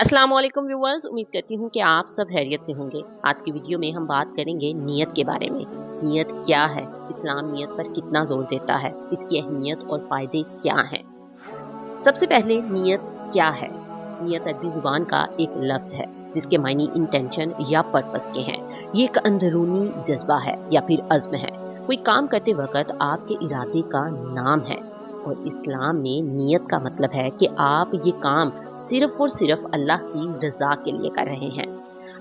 अस्सलाम वालेकुम व्यूअर्स, उम्मीद करती हूँ कि आप सब खैरियत से होंगे। आज की वीडियो में हम बात करेंगे नियत के बारे में। नियत क्या है, इस्लाम नियत पर कितना जोर देता है, इसकी अहमियत और फायदे क्या हैं। सबसे पहले नियत क्या है। नियत अरबी जुबान का एक लफ्ज है जिसके मायने इंटेंशन या पर्पस के हैं। ये एक अंदरूनी जज्बा है या फिर अज़्म है। कोई काम करते वक्त आपके इरादे का नाम है। और इस्लाम में नियत का मतलब है कि आप ये काम सिर्फ और सिर्फ अल्लाह की रज़ा के लिए कर रहे हैं।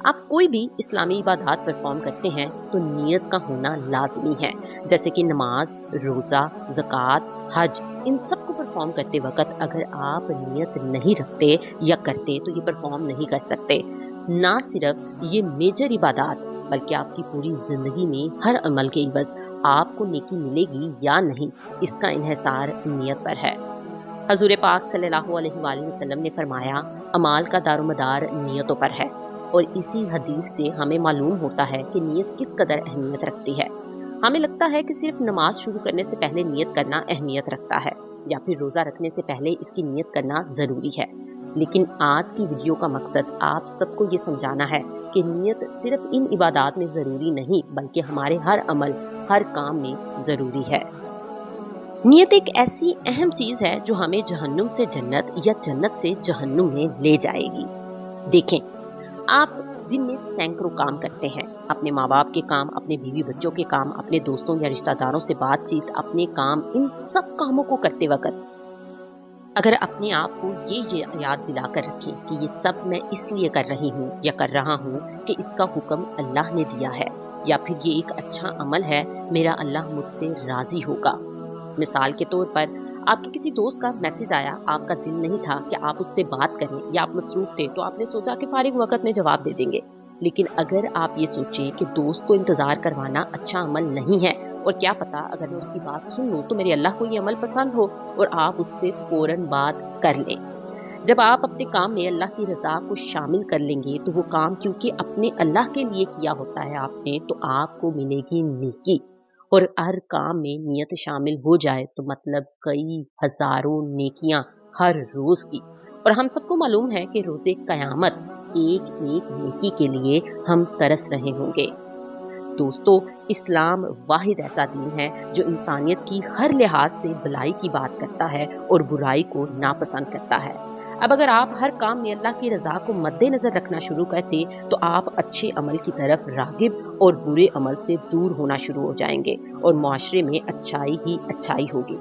आप कोई भी इस्लामी इबादत परफॉर्म करते हैं तो नियत का होना लाजमी है, जैसे कि नमाज, रोज़ा, ज़कात, हज। इन सब को परफॉर्म करते वक्त अगर आप नियत नहीं रखते या करते तो ये परफॉर्म नहीं कर सकते। ना सिर्फ ये मेजर इबादत बल्कि आपकी पूरी जिंदगी में हर अमल के इवज आपको नेकी मिलेगी या नहीं, इसका इन्हिसार नियत पर है। हजूर पाक सल्लल्लाहु अलैहि वसल्लम ने फरमाया, अमाल का दारोमदार नियतों पर है। और इसी हदीस से हमें मालूम होता है कि नियत किस कदर अहमियत रखती है। हमें लगता है कि सिर्फ नमाज शुरू करने से पहले नियत करना अहमियत रखता है या फिर रोज़ा रखने से पहले इसकी नियत करना ज़रूरी है। लेकिन आज की वीडियो का मकसद आप सबको ये समझाना है कि नियत सिर्फ इन इबादत में ज़रूरी नहीं बल्कि हमारे हर अमल, हर काम में ज़रूरी है। नियत एक ऐसी अहम चीज़ है जो हमें जहन्नुम से जन्नत या जन्नत से जहन्नुम में ले जाएगी। देखें, आप दिन में सैकड़ों काम करते हैं, अपने माँ बाप के काम, अपने बीवी बच्चों के काम, अपने दोस्तों या रिश्तेदारों से बातचीत, अपने काम। इन सब कामों को करते वक्त अगर अपने आप को ये याद दिलाकर रखें कि ये सब मैं इसलिए कर रही हूँ या कर रहा हूँ कि इसका हुक्म अल्लाह ने दिया है, या फिर ये एक अच्छा अमल है, मेरा अल्लाह मुझसे राजी होगा। मिसाल के तौर पर आपके किसी दोस्त का मैसेज आया, आपका दिल नहीं था कि आप उससे बात करें या आप मसरूफ थे तो आपने सोचा कि फारिग वक्त में जवाब दे देंगे। लेकिन अगर आप ये सोचें कि दोस्त को इंतज़ार करवाना अच्छा अमल नहीं है, और क्या पता अगर मैं उसकी बात सुन लूँ तो मेरे अल्लाह को ये अमल पसंद हो, और आप उससे फौरन बात कर लें। जब आप अपने काम में अल्लाह की रज़ा को शामिल कर लेंगे तो वो काम क्योंकि अपने अल्लाह के लिए किया होता है आपने, तो आपको मिलेगी नेकी। और हर काम में नियत शामिल हो जाए तो मतलब कई हजारों नेकियां हर रोज की। और हम सबको मालूम है कि रोज़े क़यामत एक एक नेकी के लिए हम तरस रहे होंगे। दोस्तों, इस्लाम वाहिद ऐसा दीन है जो इंसानियत की हर लिहाज से भलाई की बात करता है और बुराई को नापसंद करता है। अब अगर आप हर काम में अल्लाह की रज़ा को मद्देनजर रखना शुरू करते तो आप अच्छे अमल की तरफ रागिब और बुरे अमल से दूर होना शुरू हो जाएंगे और मुआशरे में अच्छाई ही अच्छाई होगी।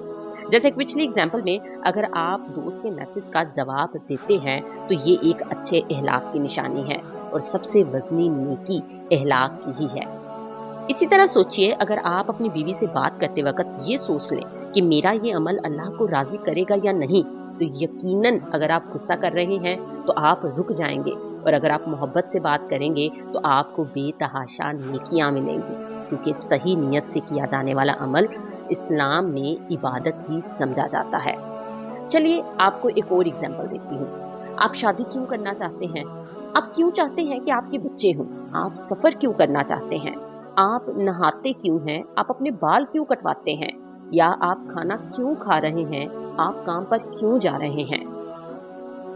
जैसे पिछली एग्जाम्पल में अगर आप दोस्त के मैसेज का जवाब देते हैं तो ये एक अच्छे अहलाक की निशानी है और सबसे वजनी नेकी अहलाक की ही है। इसी तरह सोचिए, अगर आप अपनी बीवी से बात करते वक्त ये सोच लें कि मेरा ये अमल अल्लाह को राजी करेगा या नहीं, तो यकीनन अगर आप गुस्सा कर रहे हैं तो आप रुक जाएंगे, और अगर आप मोहब्बत से बात करेंगे तो आपको बेतहाशा नेकियां मिलेंगी, क्योंकि सही नियत से किया जाने वाला अमल इस्लाम में इबादत ही समझा जाता है। चलिए आपको एक और एग्जाम्पल देती हूँ। आप शादी क्यों करना चाहते हैं? आप क्यों चाहते हैं कि आपके बच्चे हों? आप सफ़र क्यों करना चाहते हैं? आप नहाते क्यों हैं? आप अपने बाल क्यों कटवाते हैं? या आप खाना क्यों खा रहे हैं? आप काम पर क्यों जा रहे हैं?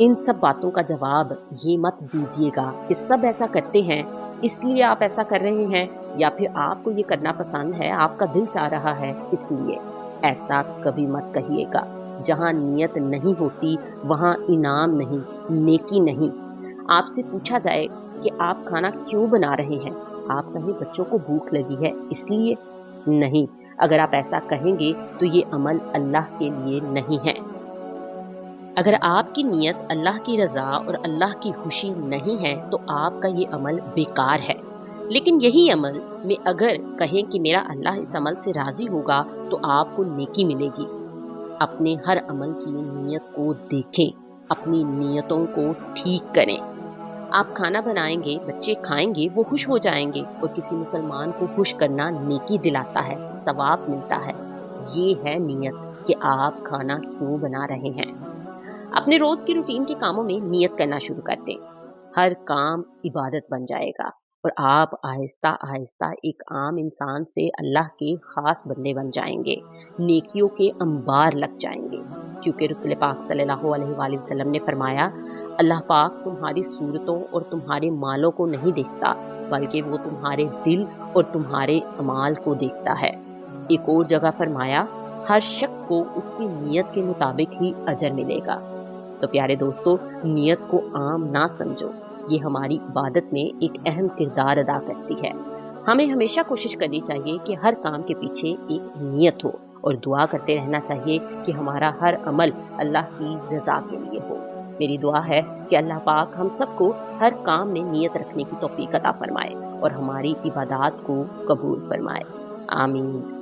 इन सब बातों का जवाब ये मत दीजिएगा कि सब ऐसा करते हैं इसलिए आप ऐसा कर रहे हैं, या फिर आपको ये करना पसंद है, आपका दिल चाह रहा है इसलिए। ऐसा कभी मत कहिएगा। जहाँ नियत नहीं होती वहाँ इनाम नहीं, नेकी नहीं। आपसे पूछा जाए कि आप खाना क्यों बना रहे हैं, आप कहें बच्चों को भूख लगी है इसलिए। नहीं, अगर आप ऐसा कहेंगे तो ये अमल अल्लाह के लिए नहीं है। अगर आपकी नियत अल्लाह की रज़ा और अल्लाह की खुशी नहीं है तो आपका ये अमल बेकार है। लेकिन यही अमल में अगर कहें कि मेरा अल्लाह इस अमल से राज़ी होगा तो आपको नेकी मिलेगी। अपने हर अमल की नियत को देखें, अपनी नियतों को ठीक करें। आप खाना बनाएंगे, बच्चे खाएंगे, वो खुश हो जाएंगे, और किसी मुसलमान को खुश करना नेकी दिलाता है, सवाब मिलता है। ये है नियत कि आप खाना क्यों बना रहे हैं। अपने रोज की रूटीन के कामों में नियत करना शुरू कर दें। हर काम इबादत बन जाएगा और आप आहिस्ता आहिस्ता एक आम इंसान से अल्लाह के खास बंदे बन जाएंगे। नेकियों के अंबार लग जाएंगे, क्योंकि रसूल पाक सल्लल्लाहु अलैहि वसल्लम ने फरमाया, اللہ پاک تمہاری صورتوں اور تمہارے مالوں کو نہیں دیکھتا، بلکہ وہ تمہارے دل اور تمہارے اعمال کو دیکھتا ہے۔ ایک اور جگہ فرمایا، ہر شخص کو اس کی نیت کے مطابق ہی اجر ملے گا۔ تو پیارے دوستو، نیت کو عام نہ سمجھو، یہ ہماری عبادت میں ایک اہم کردار ادا کرتی ہے۔ ہمیں ہمیشہ کوشش کرنی چاہیے کہ ہر کام کے پیچھے ایک نیت ہو، اور دعا کرتے رہنا چاہیے کہ ہمارا ہر عمل اللہ کی رضا کے لیے ہو۔ میری دعا ہے کہ اللہ پاک ہم سب کو ہر کام میں نیت رکھنے کی توفیق عطا فرمائے اور ہماری عبادات کو قبول فرمائے۔ آمین۔